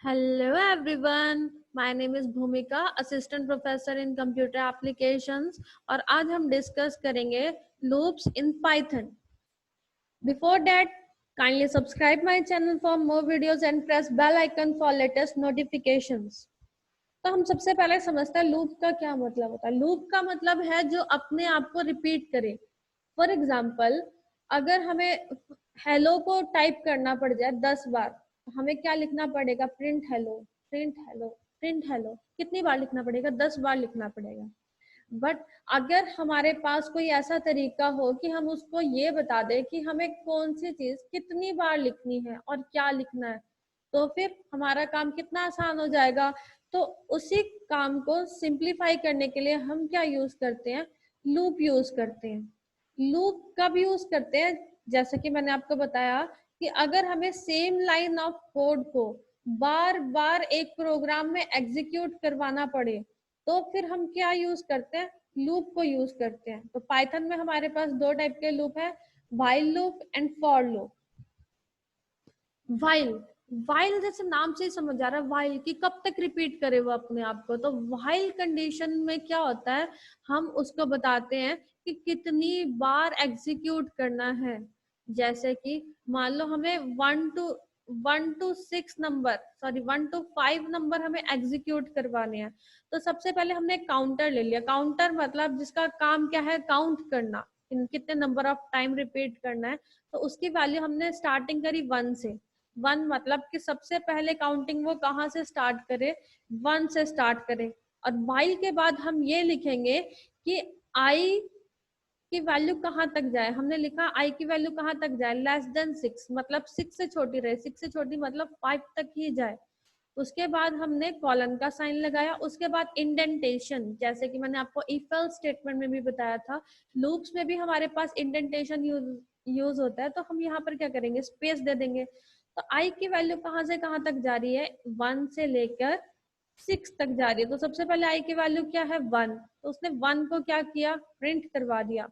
Hello everyone, my name is भूमिका, assistant professor in computer applications और आज हम डिस्कस करेंगे loops in Python. Before that, kindly subscribe my channel for more videos and press bell icon for latest notifications. तो हम सबसे पहले समझते हैं लूप का क्या मतलब होता है. लूप का मतलब है जो अपने आप को रिपीट करे. फॉर एग्जाम्पल, अगर हमें हेलो को टाइप करना पड़ जाए 10 बार, हमें क्या लिखना पड़ेगा? Print hello, print hello, print hello. कितनी बार लिखना पड़ेगा? 10 बार लिखना पड़ेगा. बट अगर हमारे पास कोई ऐसा तरीका हो कि हम उसको ये बता दें कि हमें कौन सी चीज कितनी बार लिखनी है और क्या लिखना है, तो फिर हमारा काम कितना आसान हो जाएगा. तो उसी काम को सिंप्लीफाई करने के लिए हम क्या यूज करते हैं? लूप यूज करते हैं. लूप कब यूज करते हैं? जैसे कि मैंने आपको बताया कि अगर हमें सेम लाइन ऑफ कोड को बार बार एक प्रोग्राम में एग्जीक्यूट करवाना पड़े, तो फिर हम क्या यूज करते हैं? लूप को यूज करते हैं. तो पाइथन में हमारे पास दो टाइप के लूप है, while loop and for loop. While, while जैसे नाम से ही समझ आ रहा है, व्हाइल कि कब तक रिपीट करे वो अपने आप को. तो व्हाइल कंडीशन में क्या होता है, हम उसको बताते हैं कि कितनी बार एग्जीक्यूट करना है. जैसे कि मान लो हमें 1 to 6 number, sorry 1 to 5 number हमें एग्जीक्यूट करवाने हैं. तो सबसे पहले हमने काउंटर ले लिया. काउंटर मतलब जिसका काम क्या है? काउंट करना, कितने नंबर ऑफ टाइम रिपीट करना है. तो उसकी वैल्यू हमने स्टार्टिंग करी 1 से. 1 मतलब कि सबसे पहले काउंटिंग वो कहाँ से स्टार्ट करे? 1 से स्टार्ट करे. और वाइल के बाद हम ये लिखेंगे कि आई की वैल्यू कहाँ तक जाए. हमने लिखा आई की वैल्यू कहाँ तक जाए? <6 मतलब 6 से छोटी रहे. 6 से छोटी मतलब 5 तक ही जाए. उसके बाद हमने कॉलन का साइन लगाया. उसके बाद इंडेंटेशन, जैसे कि मैंने आपको इफ एल्स स्टेटमेंट में भी बताया था, लूप्स में भी हमारे पास इंडेंटेशन यूज होता है. तो हम यहाँ पर क्या करेंगे? स्पेस दे देंगे. तो आई की वैल्यू कहाँ से कहाँ तक जा रही है? 1 से लेकर 6 तक जा रही है. तो सबसे पहले आई की वैल्यू क्या है? 1. तो उसने 1 को क्या किया? प्रिंट करवा दिया.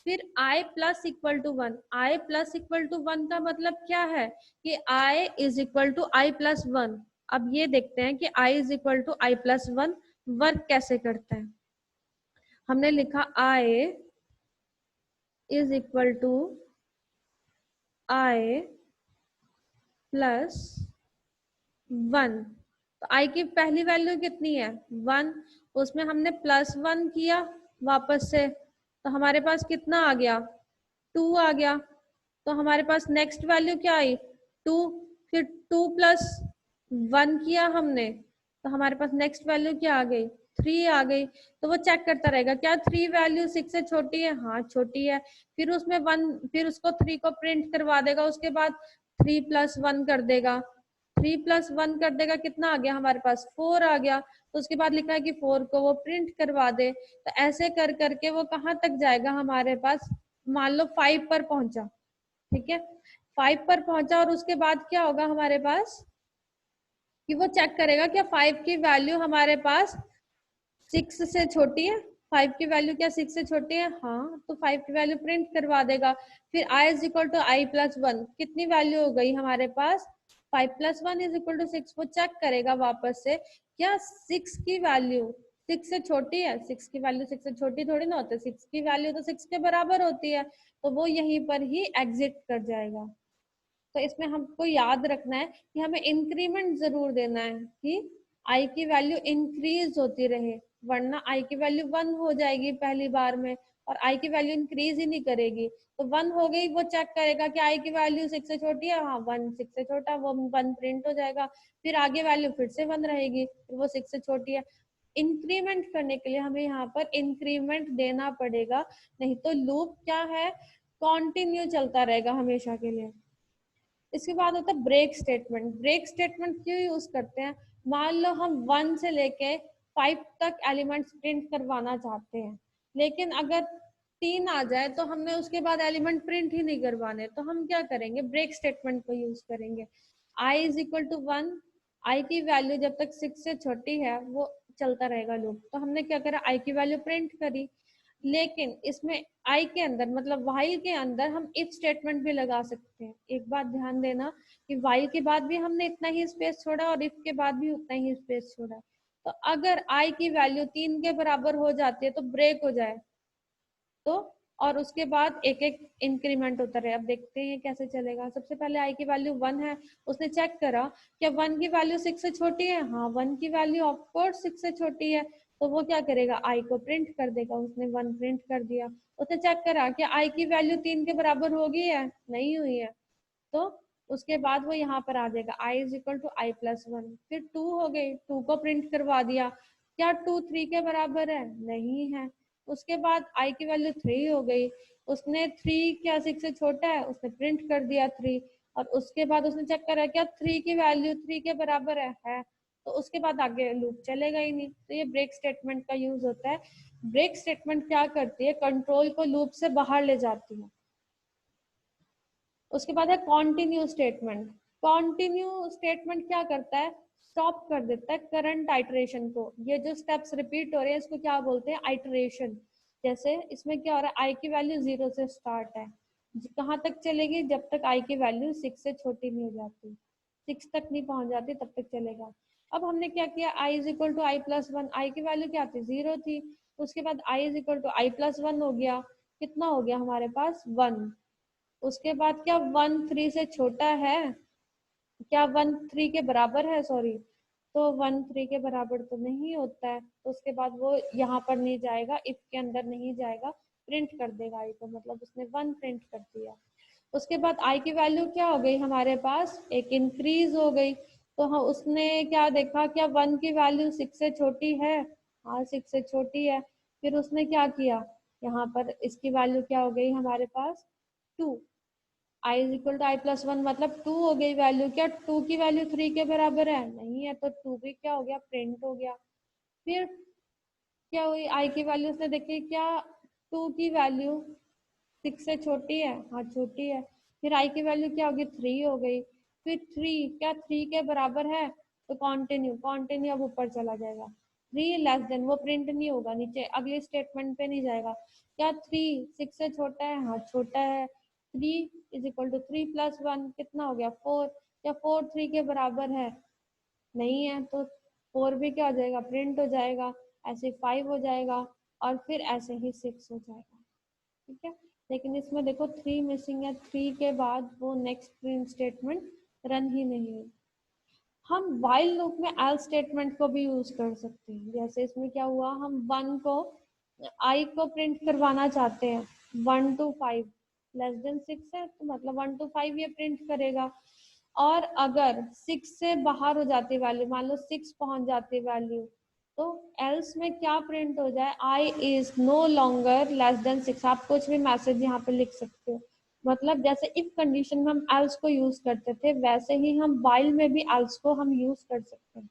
फिर I plus equal to 1. I plus equal to 1 का मतलब क्या है? कि I is equal to I plus 1. अब ये देखते हैं कि I is equal to I plus 1 work कैसे करता है. हमने लिखा I is equal to I plus 1. तो आई की पहली वैल्यू कितनी है? 1. उसमें हमने प्लस 1 किया वापस से, तो हमारे पास कितना आ गया? 2 आ गया. तो हमारे पास नेक्स्ट वैल्यू क्या आई? 2. फिर 2 प्लस 1 किया हमने, तो हमारे पास नेक्स्ट वैल्यू क्या आ गई? 3 आ गई. तो वो चेक करता रहेगा क्या 3 वैल्यू 6 से छोटी है? हाँ छोटी है. फिर उसमें 1, फिर उसको 3 को प्रिंट करवा देगा. उसके बाद 3 प्लस 1 कर देगा. 3 प्लस 1 कर देगा. कितना आ गया हमारे पास? 4 आ गया. तो उसके बाद लिखा है कि 4 को वो प्रिंट करवा दे. तो ऐसे कर करके वो कहाँ तक जाएगा हमारे पास? मान लो 5 पर पहुंचा. ठीक है, 5 पर पहुंचा और उसके बाद क्या होगा हमारे पास? कि वो चेक करेगा क्या 5 की वैल्यू हमारे पास 6 से छोटी है. 5 की वैल्यू क्या 6 से छोटी है? हाँ. तो 5 की वैल्यू प्रिंट करवा देगा. फिर I is equal to I plus 1. कितनी वैल्यू हो गई हमारे पास? 5 प्लस 1 इज इक्वल टू 6. वो चेक करेगा वापस से क्या 6 की वैल्यू 6 से छोटी है. 6 की वैल्यू 6 से छोटी थोड़ी ना होती. 6 की वैल्यू तो 6 के बराबर होती है. तो वो यहीं पर ही एग्जिट कर जाएगा. तो इसमें हमको याद रखना है कि हमें इंक्रीमेंट जरूर देना है कि आई की वैल्यू इंक्रीज होती रहे, वरना आई की वैल्यू 1 हो जाएगी पहली बार में और आई की वैल्यू इंक्रीज ही नहीं करेगी. तो 1 हो गई, वो चेक करेगा कि आई की वैल्यू 6 से छोटी है. हाँ 1 6 से छोटा, वो 1 प्रिंट हो जाएगा. फिर आगे वैल्यू फिर से 1 रहेगी, फिर वो 6 से छोटी है. इंक्रीमेंट करने के लिए हमें यहाँ पर इंक्रीमेंट देना पड़ेगा, नहीं तो लूप क्या है? कॉन्टिन्यू चलता रहेगा हमेशा के लिए. इसके बाद होता है ब्रेक स्टेटमेंट. ब्रेक स्टेटमेंट क्यों यूज करते हैं? मान लो हम 1 से लेके 5 तक एलिमेंट्स प्रिंट करवाना चाहते हैं, लेकिन अगर 3 आ जाए तो हमने उसके बाद एलिमेंट प्रिंट ही नहीं करवाने. तो हम क्या करेंगे? ब्रेक स्टेटमेंट को यूज करेंगे. आई इज इक्वल टू 1. आई की वैल्यू जब तक 6 से छोटी है वो चलता रहेगा लूप. तो हमने क्या करा? आई की वैल्यू प्रिंट करी. लेकिन इसमें आई के अंदर मतलब व्हाइल के अंदर हम इफ स्टेटमेंट भी लगा सकते हैं। एक बात ध्यान देना कि व्हाइल के बाद भी हमने इतना ही स्पेस छोड़ा और इफ के बाद भी उतना ही स्पेस छोड़ा। तो अगर आई की वैल्यू 3 के बराबर हो जाती है तो ब्रेक हो जाए तो, और उसके बाद एक एक इंक्रीमेंट होता रहे। अब देखते हैं कैसे चलेगा। सबसे पहले आई की वैल्यू 1 है, उसने चेक करा क्या 1 की वैल्यू 6 से छोटी है। हाँ 1 की वैल्यू ऑफकोर्स 6 से छोटी है, तो वो क्या करेगा आई को प्रिंट कर देगा। उसने 1 प्रिंट कर दिया। उसने चेक करा कि आई की वैल्यू 3 के बराबर होगी है, नहीं हुई है, तो उसके बाद वो यहाँ पर आ जाएगा I is equal to I plus 1। फिर 2 हो गई, 2 को प्रिंट करवा दिया। क्या 2 3 के बराबर है, नहीं है। उसके बाद आई की वैल्यू 3 हो गई। उसने 3 क्या 6 से छोटा है, उसने प्रिंट कर दिया 3। और उसके बाद उसने चेक करा क्या 3 की वैल्यू 3 के बराबर है, तो उसके बाद आगे लूप चलेगा ही नहीं। तो ये ब्रेक स्टेटमेंट का यूज होता है। ब्रेक स्टेटमेंट क्या करती है, कंट्रोल को लूप से बाहर ले जाती है। उसके बाद है कॉन्टिन्यू स्टेटमेंट। कॉन्टिन्यू स्टेटमेंट क्या करता है, स्टॉप कर देता है करंट आइटरेशन को। ये जो स्टेप्स रिपीट हो रहे हैं इसको क्या बोलते हैं, आइटरेशन। जैसे इसमें क्या हो रहा है, आई की वैल्यू 0 से स्टार्ट है, कहाँ तक चलेगी, जब तक आई की वैल्यू 6 से छोटी नहीं हो जाती, 6 तक नहीं पहुंच जाती तब तक चलेगा। अब हमने क्या किया, I is equal to I plus 1, I की वैल्यू क्या थी 0 थी। उसके बाद I is equal to I plus 1 हो गया, कितना हो गया हमारे पास 1। उसके बाद क्या 1 3 से छोटा है, क्या 1 3 के बराबर है, सॉरी, तो 1 3 के बराबर तो नहीं होता है। तो उसके बाद वो यहाँ पर नहीं जाएगा, इफ के अंदर नहीं जाएगा, प्रिंट कर देगा आई को, मतलब उसने 1 प्रिंट कर दिया। उसके बाद आई की वैल्यू क्या हो गई हमारे पास, एक इंक्रीज हो गई। तो हाँ उसने क्या देखा, क्या 1 की वैल्यू 6 से छोटी है, हाँ 6 से छोटी है। फिर उसने क्या किया, यहाँ पर इसकी वैल्यू क्या हो गई हमारे पास 2। I is equal to I plus 1 मतलब 2 हो गई वैल्यू। क्या 2 की वैल्यू 3 के बराबर है, नहीं है, तो 2 भी क्या हो गया, प्रिंट हो गया। फिर क्या हुई, आई की वैल्यू उसने देखी, क्या 2 की वैल्यू 6 से छोटी है, हाँ छोटी है। फिर आई की वैल्यू क्या होगी 3 हो गई। फिर 3 क्या 3 के बराबर है, तो कॉन्टिन्यू, कॉन्टिन्यू अब ऊपर चला जाएगा। 3 लेस देन, वो प्रिंट नहीं होगा, नीचे अगले स्टेटमेंट पे नहीं जाएगा। क्या 3 6 से छोटा है, हाँ छोटा है। 3 इज इक्वल टू 3 प्लस 1 कितना हो गया 4। क्या 4 3 के बराबर है, नहीं है, तो 4 भी क्या हो जाएगा, प्रिंट हो जाएगा। ऐसे 5 हो जाएगा, और फिर ऐसे ही 6 हो जाएगा। ठीक है, लेकिन इसमें देखो 3 मिसिंग है, 3 के बाद वो नेक्स्ट प्रिंट स्टेटमेंट रन ही नहीं है। हम व्हाइल लूप में एल स्टेटमेंट को भी यूज कर सकते हैं। जैसे इसमें क्या हुआ, हम 1 को आई को प्रिंट करवाना चाहते हैं, 1 to 5 लेस देन 6 है, तो मतलब 1 to 5 ये प्रिंट करेगा। और अगर 6 से बाहर हो जाती वैल्यू, मान लो 6 पहुंच जाती वैल्यू, तो एल्स में क्या प्रिंट हो जाए, I is no longer less than 6। आप कुछ भी मैसेज यहाँ पे लिख सकते हो। मतलब जैसे इफ कंडीशन में हम एल्स को यूज करते थे, वैसे ही हम व्हाइल में भी एल्स को हम यूज कर सकते हैं।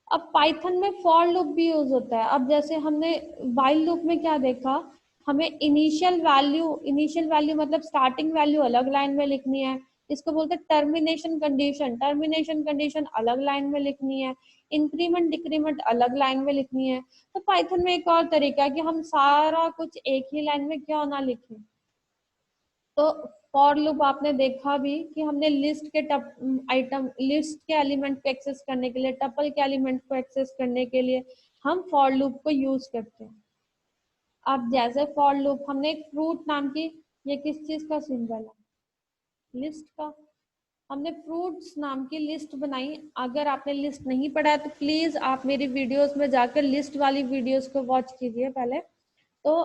अब पाइथन में फॉर लूप भी यूज होता है। अब जैसे हमने व्हाइल लूप में क्या देखा, हमें इनिशियल वैल्यू मतलब स्टार्टिंग वैल्यू अलग लाइन में लिखनी है। इसको बोलते हैं टर्मिनेशन कंडीशन, टर्मिनेशन कंडीशन अलग लाइन में लिखनी है। इंक्रीमेंट डिक्रीमेंट अलग लाइन में लिखनी है। तो पाइथन में एक और तरीका है कि हम सारा कुछ एक ही लाइन में क्यों ना लिखें। तो फॉर लूप आपने देखा भी कि हमने लिस्ट के आइटम, लिस्ट के एलिमेंट को एक्सेस करने के लिए, टपल के एलिमेंट को एक्सेस करने के लिए हम फॉर लूप को यूज करते हैं। अब जैसे फॉर लूप, हमने एक फ्रूट नाम की, ये किस चीज का सिंबल है, लिस्ट का। हमने फ्रूट्स नाम की लिस्ट बनाई। अगर आपने लिस्ट नहीं पढ़ा है तो प्लीज आप मेरी वीडियोस में जाकर लिस्ट वाली वीडियोस को वॉच कीजिए पहले। तो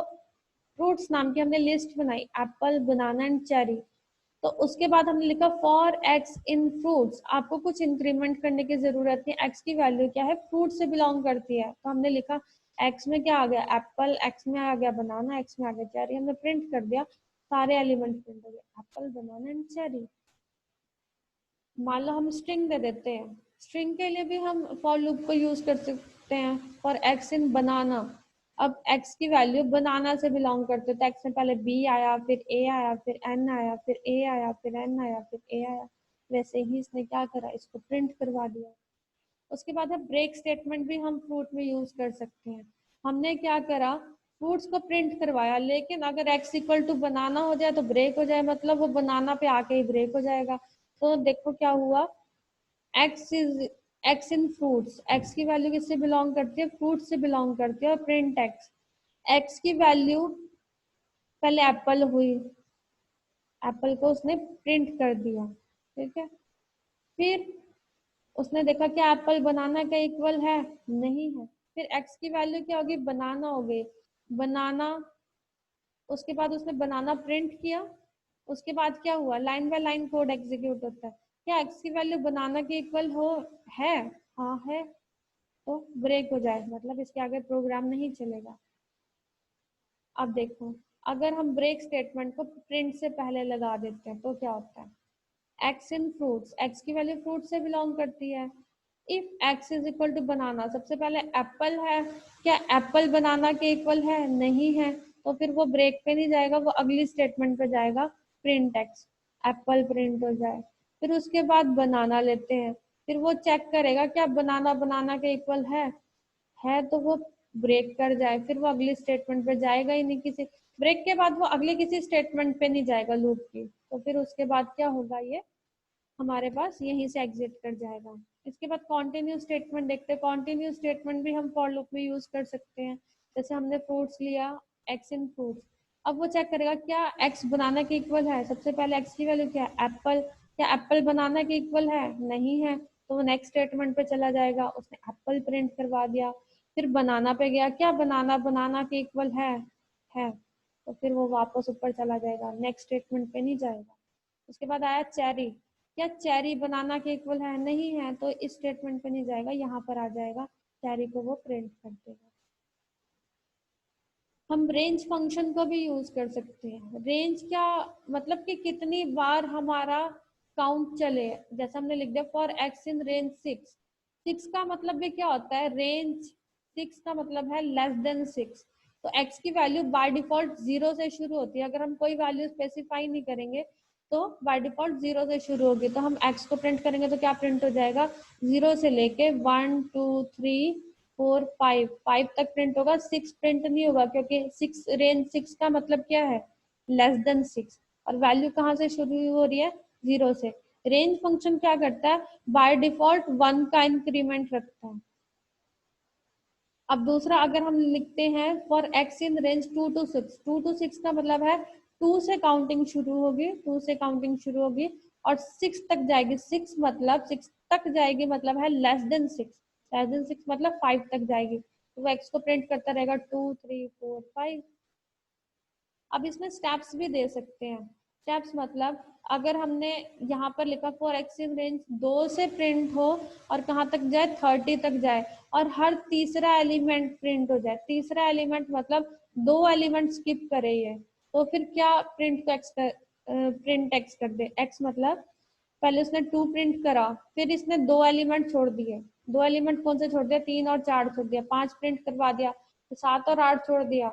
फ्रूट्स नाम की हमने लिस्ट बनाई, एप्पल बनाना एंड चेरी। तो उसके बाद हमने लिखा फॉर एक्स इन फ्रूट्स। आपको कुछ इंक्रीमेंट करने की जरूरत नहीं, एक्स की वैल्यू क्या है, फ्रूट से बिलोंग करती है। तो हमने लिखा एक्स में क्या आ गया एप्पल, एक्स में आ गया बनाना, एक्स में आ गया चेरी। हमने प्रिंट कर दिया, सारे एलिमेंट प्रिंट हो गए, एप्पल बनाना एंड चेरी। मान लो हम स्ट्रिंग दे देते हैं, स्ट्रिंग के लिए भी हम फॉर लूप को यूज कर सकते हैं। फॉर एक्स इन बनाना, अब एक्स की वैल्यू बनाना से बिलोंग करते, तो एक्स में पहले बी आया, फिर ए आया, फिर एन आया, फिर ए आया, फिर एन आया, फिर ए आया। वैसे ही इसने क्या करा, इसको प्रिंट करवा दिया। उसके बाद है ब्रेक स्टेटमेंट भी हम फ्रूट में यूज कर सकते हैं। हमने क्या करा, फ्रूट्स को प्रिंट करवाया, लेकिन अगर x इक्वल टू बनाना हो जाए तो ब्रेक हो जाए, मतलब वो बनाना पे आके ही ब्रेक हो जाएगा। तो देखो क्या हुआ, x is x in fruits, x की वैल्यू किससे बिलोंग करती है, फ्रूट से बिलोंग करती है, और प्रिंट x की वैल्यू पहले एप्पल हुई, एप्पल को उसने प्रिंट कर दिया, ठीक है। फिर उसने देखा कि एप्पल बनाना का इक्वल है, नहीं है। फिर x की वैल्यू क्या होगी, बनाना हो गई, बनाना, उसके बाद उसने बनाना प्रिंट किया, उसके बाद क्या हुआ, line by line code execute होता है। क्या x की वैल्यू बनाना के इक्वल हो है, हाँ है, तो ब्रेक हो जाए, मतलब इसके आगे प्रोग्राम नहीं चलेगा। अब देखो, अगर हम ब्रेक स्टेटमेंट को प्रिंट से पहले लगा देते हैं तो क्या होता है, x इन फ्रूट्स, x की वैल्यू फ्रूट से बिलोंग करती है। If x is equal to banana, सबसे पहले एप्पल है, क्या एप्पल बनाना के इक्वल है, नहीं है, तो फिर वो ब्रेक पे नहीं जाएगा, वो अगली स्टेटमेंट पे जाएगा, प्रिंट x, एप्पल प्रिंट हो जाए। फिर उसके बाद बनाना लेते हैं, फिर वो चेक करेगा क्या बनाना बनाना के इक्वल है तो वो ब्रेक कर जाए, फिर वो अगली स्टेटमेंट पे जाएगा ही नहीं, किसी ब्रेक के बाद वो अगले किसी स्टेटमेंट पे नहीं जाएगा लूप की, तो फिर उसके बाद क्या होगा, ये हमारे पास यहीं से एग्जिट कर जाएगा। इसके बाद कॉन्टिन्यू स्टेटमेंट देखते हैं, कॉन्टिन्यू स्टेटमेंट भी हम फॉर लूप में यूज कर सकते हैं। जैसे हमने फ्रूट्स लिया, एक्स इन फ्रूट्स, अब वो चेक करेगा क्या एक्स बनाना के इक्वल है, सबसे पहले एक्स की वैल्यू क्या है, एप्पल, क्या एप्पल बनाना के इक्वल है, नहीं है, तो वो नेक्स्ट स्टेटमेंट पे चला जाएगा, उसने एप्पल प्रिंट करवा दिया। फिर बनाना पे गया, क्या बनाना बनाना के इक्वल है, तो फिर वो वापस ऊपर चला जाएगा, नेक्स्ट स्टेटमेंट पे नहीं जाएगा। उसके बाद आया चेरी, क्या चेरी बनाना के इक्वल है, नहीं है, तो इस स्टेटमेंट पे नहीं जाएगा, यहाँ पर आ जाएगा, चेरी को वो प्रिंट कर देगा। हम रेंज फंक्शन को भी यूज कर सकते हैं। रेंज क्या मतलब कि कितनी बार हमारा काउंट चले, जैसे हमने लिख दिया फॉर एक्स इन रेंज 6, 6 का मतलब भी क्या होता है, रेंज 6 का मतलब है लेस देन 6, तो x की वैल्यू बाय डिफॉल्ट 0 से शुरू होती है, अगर हम कोई वैल्यू स्पेसिफाई नहीं करेंगे तो बाय डिफॉल्ट 0 से शुरू होगी, तो हम x को प्रिंट करेंगे तो क्या प्रिंट हो जाएगा, 0 से लेके 1 2 3 4 5, 5 तक प्रिंट होगा, 6 प्रिंट नहीं होगा, क्योंकि 6 रेंज 6 का मतलब क्या है, लेस देन 6, और वैल्यू कहाँ से शुरू हो रही है, 0 से। रेंज फंक्शन क्या करता है, बाय डिफॉल्ट 1 का इंक्रीमेंट रखता है। अब दूसरा अगर हम लिखते हैं for x in range 2 to 6, 2 to 6 का मतलब है 2 से काउंटिंग शुरू होगी, 2 से काउंटिंग शुरू होगी और 6 तक जाएगी, 6 मतलब 6 तक जाएगी मतलब है लेस देन 6, लेस देन 6 मतलब 5 तक जाएगी, तो वो एक्स को प्रिंट करता रहेगा 2 3 4 5। अब इसमें स्टेप्स भी दे सकते हैं, स्टेप्स मतलब अगर हमने यहाँ पर लिखा फॉर एक्स इन रेंज 2 से प्रिंट हो और कहाँ तक जाए, 30 तक जाए, और हर तीसरा एलिमेंट प्रिंट हो जाए, तीसरा एलिमेंट मतलब 2 एलिमेंट स्किप करे ये, तो फिर क्या प्रिंट एक्स कर, प्रिंट एक्स कर दे, एक्स मतलब पहले उसने 2 प्रिंट करा, फिर इसने 2 एलिमेंट छोड़ दिए, 2 एलिमेंट कौन से छोड़ दिया, 3 और 4 छोड़ दिया, 5 प्रिंट करवा दिया, 7 और 8 छोड़ दिया,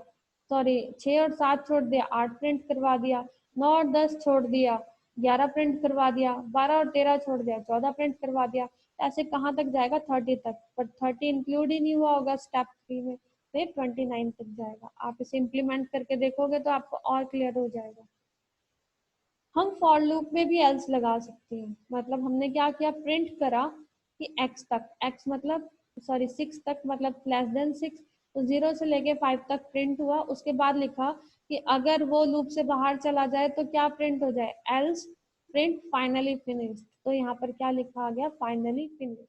सॉरी 6 और 7 छोड़ दिया, 8 प्रिंट करवा दिया, 9 और 10 छोड़ दिया, 11 प्रिंट करवा दिया, 12 और 13 छोड़ दिया, 14 प्रिंट करवा दिया, ऐसे कहाँ तक जाएगा, 30 तक, पर 30 इंक्लूड ही नहीं हुआ होगा स्टेप 3 में, फिर 29 तक जाएगा। आप इसे इम्प्लीमेंट करके देखोगे तो आपको और क्लियर हो जाएगा। हम फॉर लूप में भी एल्स लगा सकते हैं, मतलब हमने क्या किया, प्रिंट करा कि x तक, x मतलब सॉरी 6 तक मतलब लेस देन 6, तो 0 से लेके 5 तक प्रिंट हुआ, उसके बाद लिखा कि अगर वो लूप से बाहर चला जाए तो क्या प्रिंट हो जाए, एल्स प्रिंट फाइनली फिनिश्ड, तो यहाँ पर क्या लिखा आ गया, फाइनली फिनिश्ड,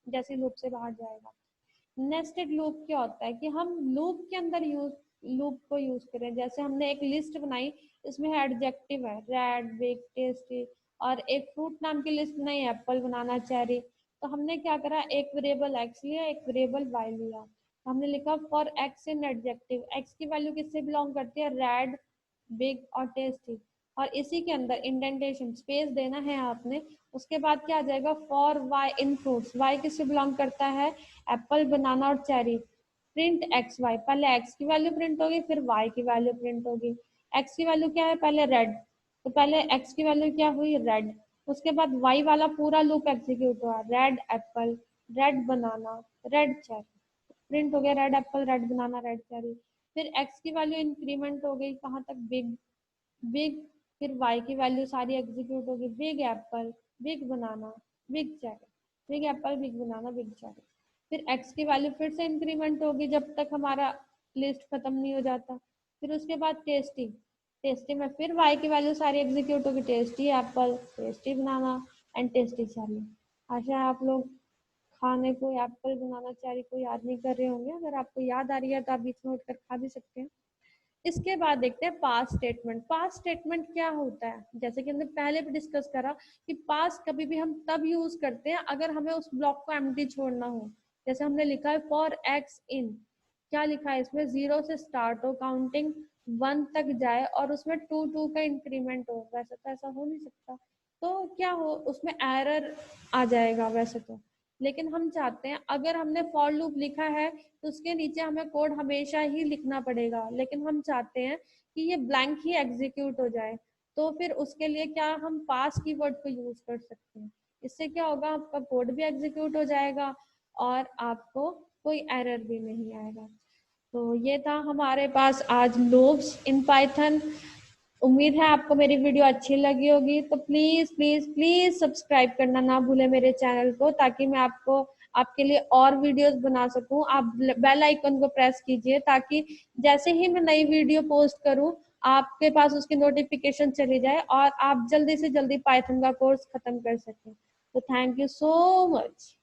जैसे लूप से बाहर जाएगा। नेस्टेड लूप क्या होता है कि हम लूप के अंदर लूप को यूज करें, जैसे हमने एक लिस्ट बनाई, इसमें है एडजेक्टिव है रेड बिग टेस्टी, और एक फ्रूट नाम की लिस्ट बनाई, एप्पल बनाना चेरी, तो हमने क्या करा, एक वेरिएबल एक्स लिया, एक वेरिएबल वाई लिया, तो हमने लिखा for x in adjective, x की वैल्यू किससे बिलोंग करती है, रेड बिग और टेस्टी, और इसी के अंदर इंडेंटेशन स्पेस देना है आपने। उसके बाद क्या आ जाएगा, for y in fruits, y किससे बिलोंग करता है, एप्पल बनाना और चेरी, प्रिंट एक्स वाई, पहले एक्स की वैल्यू प्रिंट होगी फिर वाई की वैल्यू प्रिंट होगी, एक्स की वैल्यू क्या है पहले रेड, तो पहले एक्स की वैल्यू क्या हुई रेड, उसके बाद वाई वाला पूरा लूप एग्जीक्यूट हुआ, red apple, red banana, red cherry, print हो गया red apple, red banana, red cherry. फिर x की वैल्यू इंक्रीमेंट हो गई कहाँ तक, बिग बिग। फिर y की वैल्यू सारी एग्जीक्यूट होगी, big apple, big banana, big cherry, big apple, big banana, big cherry. फिर x की वैल्यू फिर से इंक्रीमेंट होगी जब तक हमारा लिस्ट खत्म नहीं हो जाता। फिर उसके बाद टेस्टी, टेस्टी में फिर y की वैल्यू सारी एग्जीक्यूट होगी, tasty apple, tasty banana and tasty cherry. आशा है आप लोग खाने को एप्पल बनाना चेरी को याद नहीं कर रहे होंगे। अगर आपको याद आ रही है तो आप बीच में उठकर खा भी सकते हैं। इसके बाद देखते हैं पास स्टेटमेंट। पास स्टेटमेंट क्या होता है, जैसे कि हमने पहले भी डिस्कस करा कि पास कभी भी हम तब यूज करते हैं अगर हमें उस ब्लॉक को एम्प्टी छोड़ना हो। जैसे हमने लिखा है फॉर एक्स इन, क्या लिखा है इसमें, 0 से स्टार्ट हो, काउंटिंग 1 तक जाए और उसमें 2 का इंक्रीमेंट हो। वैसे तो ऐसा हो नहीं सकता, तो क्या हो उसमें एरर आ जाएगा वैसे तो। लेकिन हम चाहते हैं अगर हमने फॉर लूप लिखा है तो उसके नीचे हमें कोड हमेशा ही लिखना पड़ेगा, लेकिन हम चाहते हैं कि ये ब्लैंक ही एग्जीक्यूट हो जाए। तो फिर उसके लिए क्या हम पास कीवर्ड को यूज कर सकते हैं। इससे क्या होगा, आपका कोड भी एग्जीक्यूट हो जाएगा और आपको कोई एरर भी नहीं आएगा। तो ये था हमारे पास आज लूप्स इन पाइथन। उम्मीद है आपको मेरी वीडियो अच्छी लगी होगी, तो प्लीज प्लीज प्लीज सब्सक्राइब करना ना भूले मेरे चैनल को, ताकि मैं आपको आपके लिए और वीडियोस बना सकूं। आप बेल आइकन को प्रेस कीजिए ताकि जैसे ही मैं नई वीडियो पोस्ट करूं आपके पास उसकी नोटिफिकेशन चली जाए और आप जल्दी से जल्दी पाइथन का कोर्स खत्म कर सकें। तो थैंक यू सो मच।